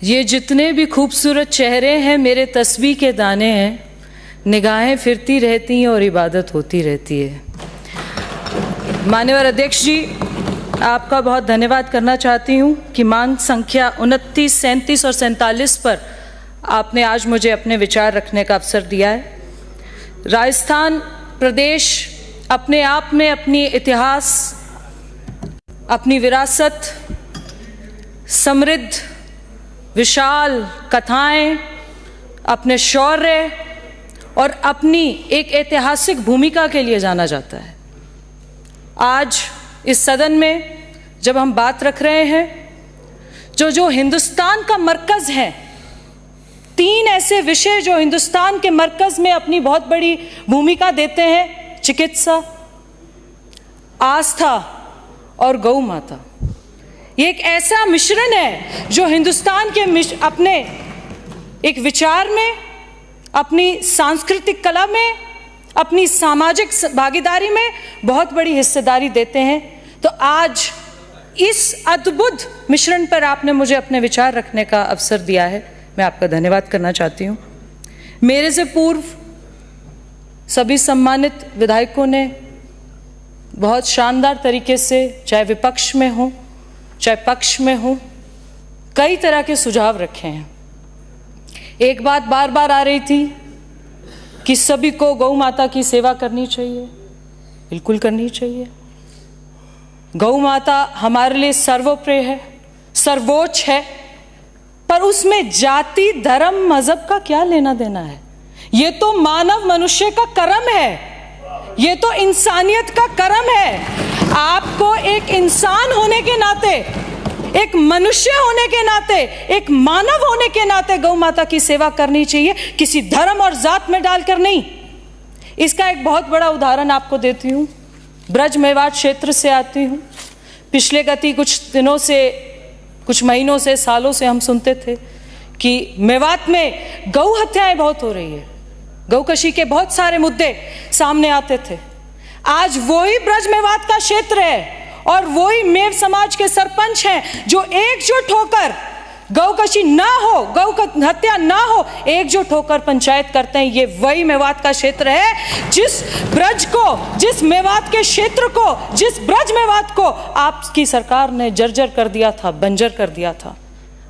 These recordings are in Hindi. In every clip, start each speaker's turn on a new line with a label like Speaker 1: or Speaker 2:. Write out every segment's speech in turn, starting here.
Speaker 1: ये जितने भी खूबसूरत चेहरे हैं मेरे तस्बीह के दाने हैं, निगाहें फिरती रहती हैं और इबादत होती रहती है। मान्यवर अध्यक्ष जी, आपका बहुत धन्यवाद करना चाहती हूँ कि मांग संख्या 29, 37 और 47 पर आपने आज मुझे अपने विचार रखने का अवसर दिया है। राजस्थान प्रदेश अपने आप में अपनी इतिहास, अपनी विरासत, समृद्ध विशाल कथाएं, अपने शौर्य और अपनी एक ऐतिहासिक भूमिका के लिए जाना जाता है। आज इस सदन में जब हम बात रख रहे हैं, जो हिंदुस्तान का मरकज़ है, 3 ऐसे विषय जो हिंदुस्तान के मरकज़ में अपनी बहुत बड़ी भूमिका देते हैं: चिकित्सा, आस्था और गौ माता। ये एक ऐसा मिश्रण है जो हिंदुस्तान के अपने एक विचार में, अपनी सांस्कृतिक कला में, अपनी सामाजिक भागीदारी में बहुत बड़ी हिस्सेदारी देते हैं। तो आज इस अद्भुत मिश्रण पर आपने मुझे अपने विचार रखने का अवसर दिया है, मैं आपका धन्यवाद करना चाहती हूँ। मेरे से पूर्व सभी सम्मानित विधायकों ने बहुत शानदार तरीके से, चाहे विपक्ष में हो चाहे पक्ष में हो, कई तरह के सुझाव रखे हैं। एक बात बार बार आ रही थी कि सभी को गौ माता की सेवा करनी चाहिए। बिल्कुल करनी चाहिए। गौ माता हमारे लिए सर्वोप्रिय है, सर्वोच्च है, पर उसमें जाति, धर्म, मजहब का क्या लेना देना है? ये तो मानव मनुष्य का कर्म है, ये तो इंसानियत का कर्म है। आपको एक इंसान होने के नाते, एक मनुष्य होने के नाते, एक मानव होने के नाते गौ माता की सेवा करनी चाहिए, किसी धर्म और जात में डालकर नहीं। इसका एक बहुत बड़ा उदाहरण आपको देती हूँ। ब्रज मेवाड़ क्षेत्र से आती हूँ। पिछले कुछ दिनों से, कुछ महीनों से, सालों से हम सुनते थे कि मेवात में गौ हत्याएं बहुत हो रही है, गौकशी के बहुत सारे मुद्दे सामने आते थे। आज वही ब्रज मेवात का क्षेत्र है और वही मेव समाज के सरपंच हैं जो एकजुट होकर गौकशी ना हो, गौ हत्या ना हो, एकजुट होकर पंचायत करते हैं। ये वही मेवात का क्षेत्र है जिस ब्रज को, जिस मेवात के क्षेत्र को, जिस ब्रज मेवात को आपकी सरकार ने जर्जर कर दिया था, बंजर कर दिया था।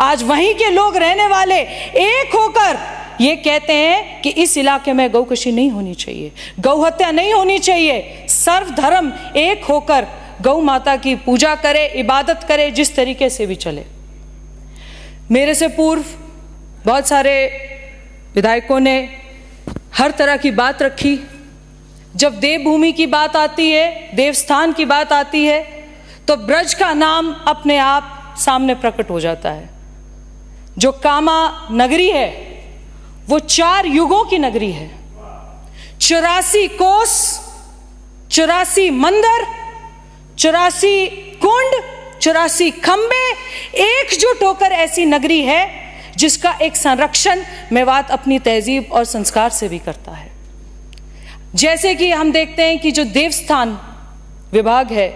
Speaker 1: आज वहीं के लोग रहने वाले एक होकर ये कहते हैं कि इस इलाके में गौकशी नहीं होनी चाहिए, गौ हत्या नहीं होनी चाहिए। सर्वधर्म एक होकर गौ माता की पूजा करे, इबादत करे, जिस तरीके से भी चले। मेरे से पूर्व बहुत सारे विधायकों ने हर तरह की बात रखी। जब देवभूमि की बात आती है, देवस्थान की बात आती है, तो ब्रज का नाम अपने आप सामने प्रकट हो जाता है। जो कामा नगरी है वो 4 युगों की नगरी है। 84 कोस, 84 मंदिर, 84 कुंड, 84 खंबे एकजुट होकर ऐसी नगरी है जिसका एक संरक्षण मेवात अपनी तहजीब और संस्कार से भी करता है। जैसे कि हम देखते हैं कि जो देवस्थान विभाग है,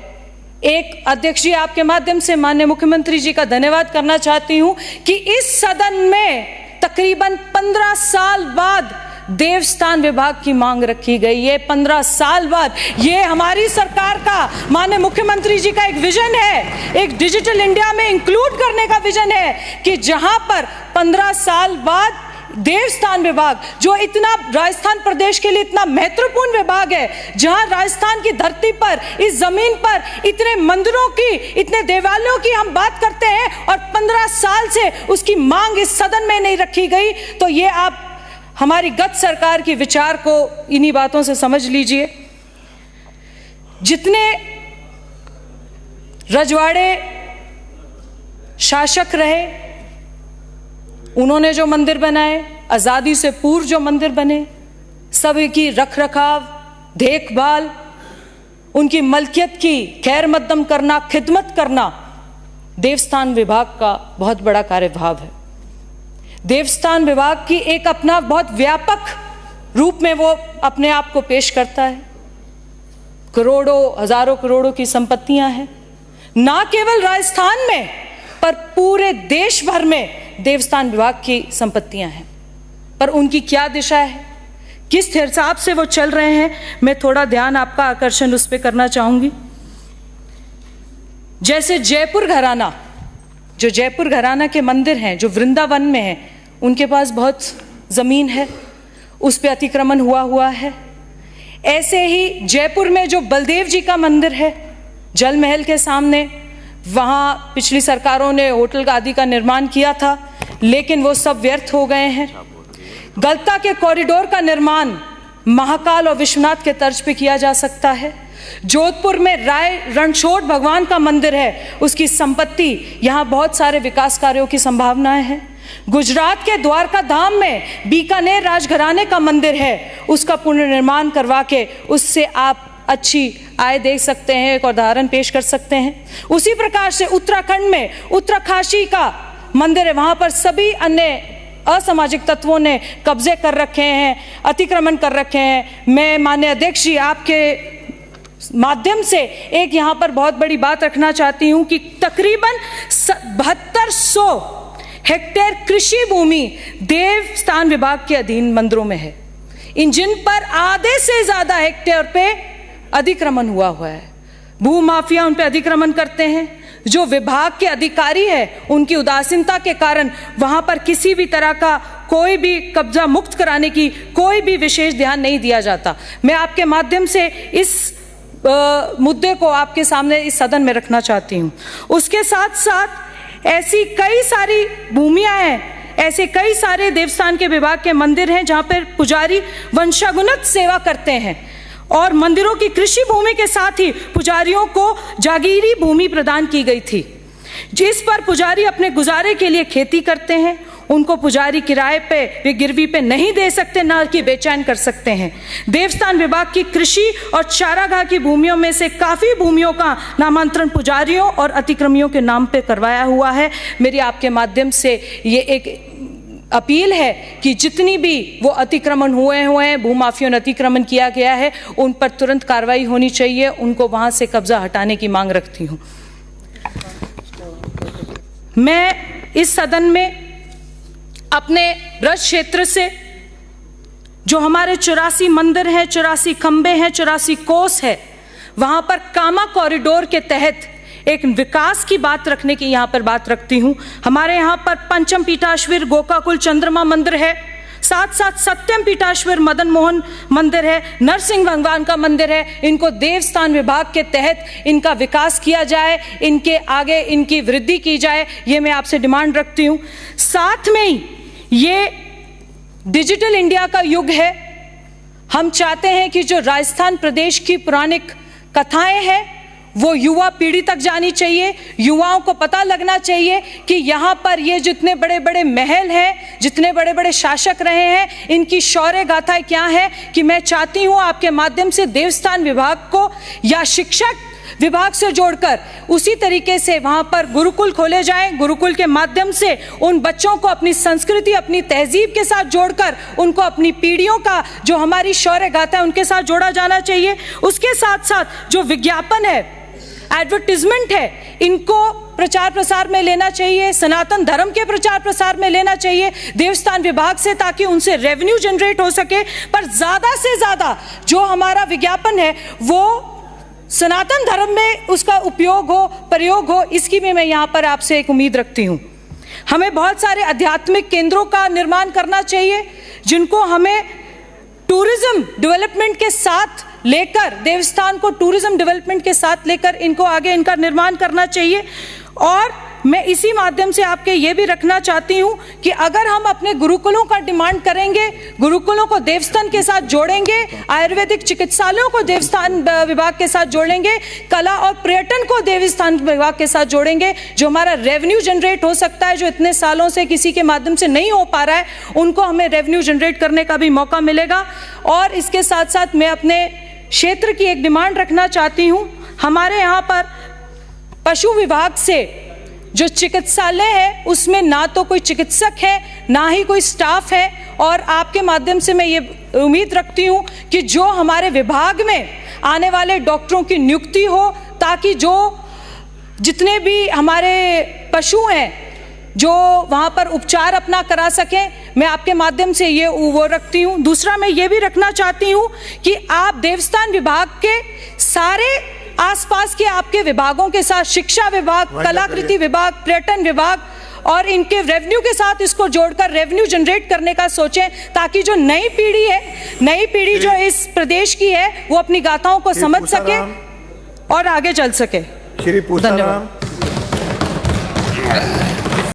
Speaker 1: एक अध्यक्ष जी, आपके माध्यम से माननीय मुख्यमंत्री जी का धन्यवाद करना चाहती हूं कि इस सदन में तकरीबन 15 साल बाद देवस्थान विभाग की मांग रखी गई है। 15 साल बाद ये हमारी सरकार का, माननीय मुख्यमंत्री जी का एक विजन है, एक डिजिटल इंडिया में इंक्लूड करने का विजन है कि जहां पर 15 साल बाद देवस्थान विभाग, जो इतना राजस्थान प्रदेश के लिए इतना महत्वपूर्ण विभाग है, जहां राजस्थान की धरती पर, इस जमीन पर इतने मंदिरों की, इतने देवालयों की हम बात करते हैं और 15 साल से उसकी मांग इस सदन में नहीं रखी गई, तो ये आप हमारी गत सरकार की विचार को इन्हीं बातों से समझ लीजिए। जितने रजवाड़े शासक रहे, उन्होंने जो मंदिर बनाए, आज़ादी से पूर्व जो मंदिर बने, सभी की रखरखाव, देखभाल, उनकी मलकियत की खैर मकदम करना, खिदमत करना देवस्थान विभाग का बहुत बड़ा कार्यभार है। देवस्थान विभाग की एक अपना बहुत व्यापक रूप में वो अपने आप को पेश करता है। करोड़ों, हजारों करोड़ों की संपत्तियां हैं, ना केवल राजस्थान में पर पूरे देश भर में देवस्थान विभाग की संपत्तियां हैं, पर उनकी क्या दिशा है, किस हिसाब से वो चल रहे हैं, मैं थोड़ा ध्यान आपका आकर्षण उस पर करना चाहूंगी। जैसे जयपुर घराना, जो जयपुर घराना के मंदिर हैं जो वृंदावन में हैं, उनके पास बहुत ज़मीन है, उस पर अतिक्रमण हुआ है। ऐसे ही जयपुर में जो बलदेव जी का मंदिर है जल महल के सामने, वहाँ पिछली सरकारों ने होटल आदि का निर्माण किया था, लेकिन वो सब व्यर्थ हो गए हैं। गलता के कॉरिडोर का निर्माण महाकाल और विश्वनाथ के तर्ज पे किया जा सकता है। जोधपुर में राय रणछोड़ भगवान का मंदिर है, उसकी संपत्ति, यहाँ बहुत सारे विकास कार्यों की संभावनाएं हैं। गुजरात के द्वारका धाम में बीकानेर राजघराने का मंदिर है, उसका पुनर्निर्माण करवा के उससे आप अच्छी आय देख सकते हैं, एक उदाहरण पेश कर सकते हैं। उसी प्रकार से उत्तराखंड में उत्तराकाशी का मंदिर है, वहाँ पर सभी अन्य असामाजिक तत्वों ने कब्जे कर रखे हैं, अतिक्रमण कर रखे हैं। मैं माननीय अध्यक्ष जी आपके माध्यम से एक यहाँ पर बहुत बड़ी बात रखना चाहती हूँ कि तकरीबन 7200 हेक्टेयर कृषि भूमि देवस्थान विभाग के अधीन मंदिरों में है, जिन पर आधे से ज्यादा हेक्टेयर पे अतिक्रमण हुआ है। भूमाफिया उन पे अतिक्रमण करते हैं। जो विभाग के अधिकारी है उनकी उदासीनता के कारण वहां पर किसी भी तरह का कोई भी कब्जा मुक्त कराने की कोई भी विशेष ध्यान नहीं दिया जाता। मैं आपके माध्यम से इस मुद्दे को आपके सामने इस सदन में रखना चाहती हूँ। उसके साथ साथ ऐसी कई सारी भूमियां हैं, ऐसे कई सारे देवस्थान के विभाग के मंदिर हैं जहां पर पुजारी वंशागुणत सेवा करते हैं, और मंदिरों की कृषि भूमि के साथ ही पुजारियों को जागीरी भूमि प्रदान की गई थी, जिस पर पुजारी अपने गुजारे के लिए खेती करते हैं। उनको पुजारी किराए पे वे गिरवी पे नहीं दे सकते, ना कि बेचैन कर सकते हैं। देवस्थान विभाग की कृषि और चारागाह की भूमियों में से काफ़ी भूमियों का नामांतरण पुजारियों और अतिक्रमियों के नाम पे करवाया हुआ है। मेरी आपके माध्यम से ये एक अपील है कि जितनी भी वो अतिक्रमण हुए हैं, भूमाफियों ने अतिक्रमण किया गया है, उन पर तुरंत कार्रवाई होनी चाहिए, उनको वहाँ से कब्जा हटाने की मांग रखती हूँ। मैं इस सदन में अपने ब्रज क्षेत्र से जो हमारे 84 मंदिर हैं, 84 खंबे हैं, 84 कोस है, वहाँ पर कामा कॉरिडोर के तहत एक विकास की बात रखने की यहाँ पर बात रखती हूँ। हमारे यहाँ पर पंचम पीठाश्वर गोकाकुल चंद्रमा मंदिर है, साथ साथ सत्यम पीठाश्वर मदन मोहन मंदिर है, नरसिंह भगवान का मंदिर है। इनको देवस्थान विभाग के तहत इनका विकास किया जाए, इनके आगे इनकी वृद्धि की जाए, ये मैं आपसे डिमांड रखती हूँ। साथ में ही ये डिजिटल इंडिया का युग है। हम चाहते हैं कि जो राजस्थान प्रदेश की पौराणिक कथाएं हैं वो युवा पीढ़ी तक जानी चाहिए। युवाओं को पता लगना चाहिए कि यहाँ पर ये जितने बड़े बड़े महल हैं, जितने बड़े बड़े शासक रहे हैं, इनकी शौर्य गाथाएं क्या है। कि मैं चाहती हूँ आपके माध्यम से देवस्थान विभाग को या शिक्षक विभाग से जोड़कर उसी तरीके से वहाँ पर गुरुकुल खोले जाएं। गुरुकुल के माध्यम से उन बच्चों को अपनी संस्कृति, अपनी तहजीब के साथ जोड़कर उनको अपनी पीढ़ियों का जो हमारी शौर्य गाथा है उनके साथ जोड़ा जाना चाहिए। उसके साथ साथ जो विज्ञापन है, एडवर्टीजमेंट है, इनको प्रचार प्रसार में लेना चाहिए, सनातन धर्म के प्रचार प्रसार में लेना चाहिए देवस्थान विभाग से, ताकि उनसे रेवेन्यू जनरेट हो सके। पर ज़्यादा से ज़्यादा जो हमारा विज्ञापन है वो सनातन धर्म में उसका उपयोग हो, प्रयोग हो, इसकी भी मैं यहाँ पर आपसे एक उम्मीद रखती हूँ। हमें बहुत सारे आध्यात्मिक केंद्रों का निर्माण करना चाहिए, जिनको हमें टूरिज्म डेवलपमेंट के साथ लेकर, देवस्थान को टूरिज्म डेवलपमेंट के साथ लेकर इनको आगे इनका निर्माण करना चाहिए। और मैं इसी माध्यम से आपके ये भी रखना चाहती हूँ कि अगर हम अपने गुरुकुलों का डिमांड करेंगे, गुरुकुलों को देवस्थान के साथ जोड़ेंगे, आयुर्वेदिक चिकित्सालयों को देवस्थान विभाग के साथ जोड़ेंगे, कला और पर्यटन को देवस्थान विभाग के साथ जोड़ेंगे, जो हमारा रेवेन्यू जनरेट हो सकता है, जो इतने सालों से किसी के माध्यम से नहीं हो पा रहा है, उनको हमें रेवेन्यू जनरेट करने का भी मौका मिलेगा। और इसके साथ साथ मैं अपने क्षेत्र की एक डिमांड रखना चाहती हूँ। हमारे यहाँ पर पशु विभाग से जो चिकित्सालय है उसमें ना तो कोई चिकित्सक है, ना ही कोई स्टाफ है। और आपके माध्यम से मैं ये उम्मीद रखती हूँ कि जो हमारे विभाग में आने वाले डॉक्टरों की नियुक्ति हो, ताकि जो जितने भी हमारे पशु हैं जो वहाँ पर उपचार अपना करा सकें, मैं आपके माध्यम से ये वो रखती हूँ। दूसरा मैं ये भी रखना चाहती हूँ कि आप देवस्थान विभाग के सारे आसपास के आपके विभागों के साथ, शिक्षा विभाग, कलाकृति विभाग, पर्यटन विभाग और इनके रेवेन्यू के साथ इसको जोड़कर रेवेन्यू जनरेट करने का सोचें, ताकि जो नई पीढ़ी है, नई पीढ़ी जो इस प्रदेश की है, वो अपनी गाथाओं को समझ सके और आगे चल सके।
Speaker 2: श्री
Speaker 1: धन्यवाद।